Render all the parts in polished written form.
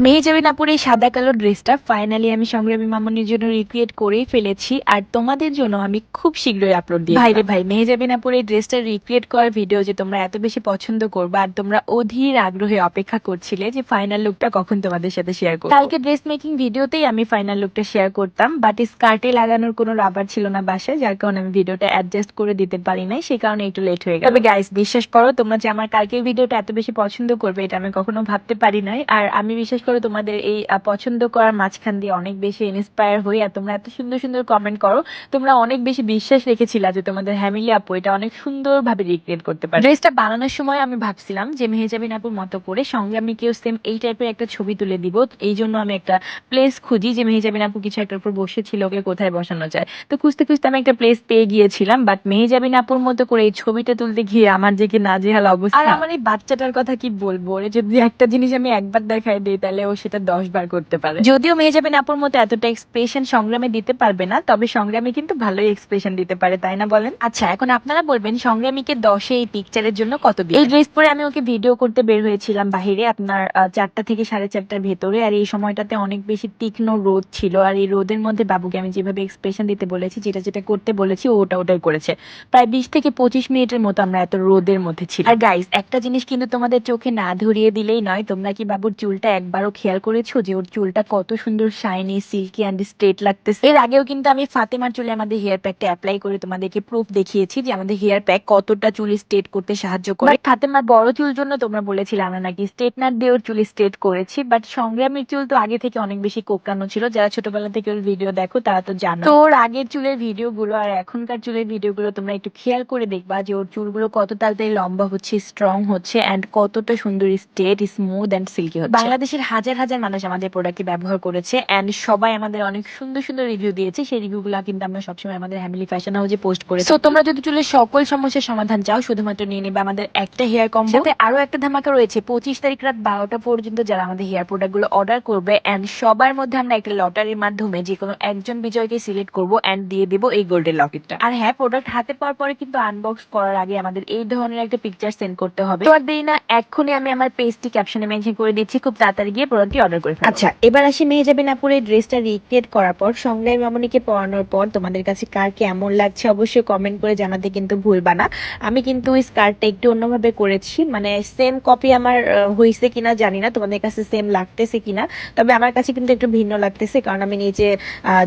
মেহজাবিন আপুর এই সাদা কালো ড্রেসটা ফাইনালি আমি সংগ্রামী মামুনির জন্য রিক্রিয়েট করেই ফেলেছি, আর তোমাদের জন্য আমি খুব শীঘ্রই আপলোড দিই। ভাই রে ভাই, মেহজাবিন আপুর এই ড্রেসটা রিক্রিয়েট করার ভিডিও যে তোমরা এত বেশি পছন্দ করবে আর তোমরা অধীর আগ্রহে অপেক্ষা করছিলে যে ফাইনাল লুকটা কখন তোমাদের সাথে শেয়ার করব। কালকে ড্রেস মেকিং ভিডিওতেই আমি ফাইনাল লুকটা শেয়ার করতাম, বাট স্কার্টে লাগানোর কোনো রাবার ছিল না বাসায়, যার কারণে আমি ভিডিওটা অ্যাডজাস্ট করে দিতে পারি নাই, সেই কারণে একটু লেট হয়ে গেল। তবে গাইস, বিশ্বাস করো তোমরা যে আমার কালকের ভিডিওটা এত বেশি পছন্দ করবে এটা আমি কখনো ভাবতে পারি নাই। আর আমি বিশ্বাস করো তোমাদের এই পছন্দ করার মাঝখান দিয়ে অনেক বেশি ইন্সপায়ার হই, আর তোমরা এত সুন্দর সুন্দর কমেন্ট করো। তোমরা অনেক বেশি বিশ্বাস রেখেছিলা যে তোমাদের হ্যামিলি আপু এটা অনেক সুন্দরভাবে রিক্রিয়েট করতে পারে। ড্রেসটা বানানোর সময় আমি ভাবছিলাম যে মেহজাবিন আপুর মতো করে সংগ্রামীকেও সেম এই টাইপের একটা ছবি তুলে দিব। এই জন্য আমি একটা প্লেস খুঁজি যে মেহজাবিন আপু কিছু একটার উপর বসেছিল, ওকে কোথায় বসানো যায়। তো খুঁজতে খুঁজতে আমি একটা প্লেস পেয়ে গিয়েছিলাম, বাট মেহজাবিন আপুর মতো করে এই ছবিটা তুলতে গিয়ে আমার যে কি নাজেহাল অবস্থা। আর আমার এই বাচ্চাটার কথা কি বলবো, ওরে যদি একটা জিনিস আমি একবার দেখাই দিই তাহলে ও সেটা 10 বার করতে পারে। যদিও মেহজাবিন আপুর মতো এতটা এক্সপ্রেশন সংগ্রামে দিতে পারবে না, তবে সংগ্রামী কিন্তু ভালোই এক্সপ্রেশন দিতে পারে, তাই না বলেন? আচ্ছা, এখন আপনারা বলবেন সংগ্রামীকে 10-এ এই পিকচারের জন্য কত দিবেন? এই ড্রেস পরে আমি ওকে ভিডিও করতে বের হয়েছিলাম বাহিরে, আপনার 4টা থেকে 4:30টার ভেতরে। আর এই সময়টাতে অনেক বেশি তীক্ষ্ণ রোদ ছিল, আর এই রোদের মধ্যে বাবুকে আমি যেভাবে এক্সপ্রেশন দিতে বলেছি, যেটা যেটা করতে বলেছি ওটাই করেছে। প্রায় 20 থেকে 25 মিনিটের মতো আমরা এত রোদের মধ্যে ছিলাম। আর গাইস, একটা জিনিস কিন্তু তোমাদের চোখে না ধরিয়ে দিলেই নয়, তোমরা কি বাবুর চুলটা একবারও খেয়াল করেছো যে ওর চুলটা কত সুন্দর শাইনি, সিল্কি অ্যান্ড স্ট্রেট লাগতেছে? এর আগেও কিন্তু আমি ফাতেমার চুলে আমাদের হেয়ার প্যাকটা অ্যাপ্লাই করে তোমাদেরকে প্রুফ দেখিয়েছি যে আমাদের হেয়ার প্যাক কতটা চুল স্ট্রেট করতে সাহায্য করে। ফাতেমার বড় চুল জন্য তোমরা বলেছিলে আমরা নাকি স্ট্রেটনার দিয়ে ওর চুল স্ট্রেট করেছি, বাট সংগ্রামের চুল তো আগে থেকে অনেক বেশি কোঁকড়ানো ছিল। যারা ছোটবেলা থেকে ওর ভিডিও দেখো তারা তো জানো। তো ওর আগের চুলের ভিডিও গুলো আর এখনকার চুলের ভিডিও গুলো তোমরা একটু খেয়াল করে দেখবা যে ওর চুলগুলো কত তাড়াতাড়ি লম্বা হচ্ছে, স্ট্রং হচ্ছে, এন্ড কতটা সুন্দর স্ট্রেট, স্মুথ এন্ড সিল্কি হচ্ছে। বাংলাদেশের হাজার হাজার মানুষ আমাদের প্রোডাক্টটি ব্যবহার করেছে, এন্ড সবাই আমাদের অনেক সুন্দর সুন্দর রিভিউ দিয়েছে। সেই রিভিউ গুলো কিন্তু আমরা সবসময় আমাদের হ্যামিলি ফ্যাশন হাউসে পোস্ট করি। তো তোমরা যদি চুলের সকল সমস্যার সমাধান চাও, শুধুমাত্র নিয়ে নেবে আমাদের একটা হেয়ার কম্বো। সাথে আরো একটা ধামাকা রয়েছে 25 তারিখ রাত 12টা পর্যন্ত যারা আমাদের হেয়ার প্রোডাক্ট গুলো অর্ডার করবে, এন্ড সবার মধ্যে আমরা একটা লটারির মাধ্যমে যে কোনো একজন বিজয়কে সিলেক্ট করবো এন্ড দিয়ে দেবো এই গোল্ডের লকেটটা। আর হ্যাঁ, প্রোডাক্ট হাতে পাওয়ার পরে কিন্তু আনবক্স করার আগে আমাদের এই ধরনের একটা পিকচার সেন্ড করতে হবে। তো আর দেরি না, এক্ষুনি আমি আমার পেজটি ক্যাপশনে মেনশন করে দিচ্ছি, খুব তাড়াতাড়ি গিয়ে প্রোডাক্টটি অর্ডার করে ফেলো। আচ্ছা, এবার আসি মেহজাবিন আপুর এই ড্রেসটা রিক্রিয়েট করার পর সংগ্রামী মামুনিকে পরানোর পর তোমাদের কাছে কার কেমন লাগছে অবশ্যই কমেন্ট করে জানাতে কিন্তু ভুলবা না। আমি কিন্তু ওই স্কার্টটা একটু অন্যভাবে করেছি, মানে সেম কপি আমার হয়েছে কিনা জানি না, তোমাদের কাছে সেম লাগতেছে কিনা, তবে আমার কাছে কিন্তু একটু ভিন্ন লাগতেছে, কারণ আমি নিচে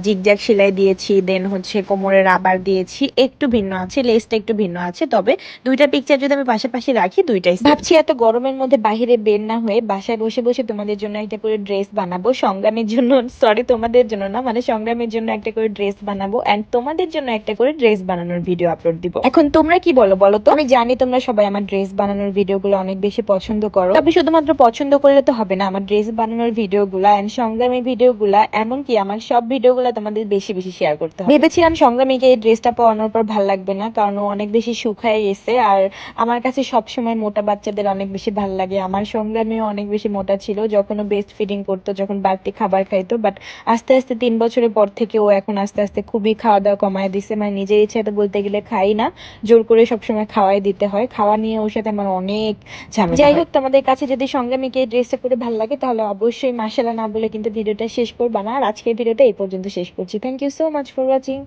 জিগজ্যাগ সেলাই দিয়েছি, দেন হচ্ছে কোমরে রাবার দিয়েছি, একটু ভিন্ন আছে, লেসটা একটু ভিন্ন আছে। তবে দুইটা পিকচার যদি আমি পাশাপাশি রাখি দুইটাই ভাবছি এত গরমের মধ্যে বাহিরে বের না হয়ে বাসায় বসে বসে তোমাদের জন্য একটা করে ড্রেস বানাবো সংগ্রামের জন্য, সরি তোমাদের জন্য না, মানে সংগ্রামের জন্য একটা করে ড্রেস বানাবো, এন্ড তোমাদের জন্য একটা করে ড্রেস বানানোর ভিডিও আপলোড দিব। এখন তোমরা কি বলো বলো তো? আমি জানি তোমরা সবাই আমার ড্রেস বানানোর ভিডিওগুলো অনেক বেশি পছন্দ করো, তবে শুধুমাত্র পছন্দ করলে তো হবে না, আমার ড্রেস বানানোর ভিডিওগুলো এন্ড সংগ্রামের ভিডিওগুলো, এমনকি আমার সব ভিডিওগুলো তোমাদের বেশি বেশি শেয়ার করতে হবে। ভেবেছিলাম সংগ্রামীকে এই ড্রেসটা পরানোর পর ভালো লাগবে না, কারণ ও অনেক বেশি শুকায় গেছে, আর আমার কাছে সবসময় মোটা বাচ্চাদের অনেক বেশি ভালো লাগে। আমার সংগ্রামীও অনেক বেশি মোটা ছিল যখন ও বেস্ট ফিডিং করতো, যখন বাড়তি খাবার খাইতো, বাট আস্তে আস্তে 3 বছরের পর থেকে ও এখন আস্তে আস্তে খুবই খাওয়া দাওয়া কমায় দিছে, মানে নিজের ইচ্ছাতে বলতে গেলে খাই না, জোর করে সবসময় খাওয়াই দিতে হয়। খাওয়া নিয়ে ওর সাথে আমার অনেক ঝামেলা। যাই হোক, তোমাদের কাছে যদি সংগ্রামীকে এই ড্রেসটা করে ভালো লাগে তাহলে অবশ্যই মাশাআল্লাহ না বলে কিন্তু ভিডিওটা শেষ করবা না। আর আজকের ভিডিওটা এই পর্যন্ত শেষ করছি। Thank you so much for watching.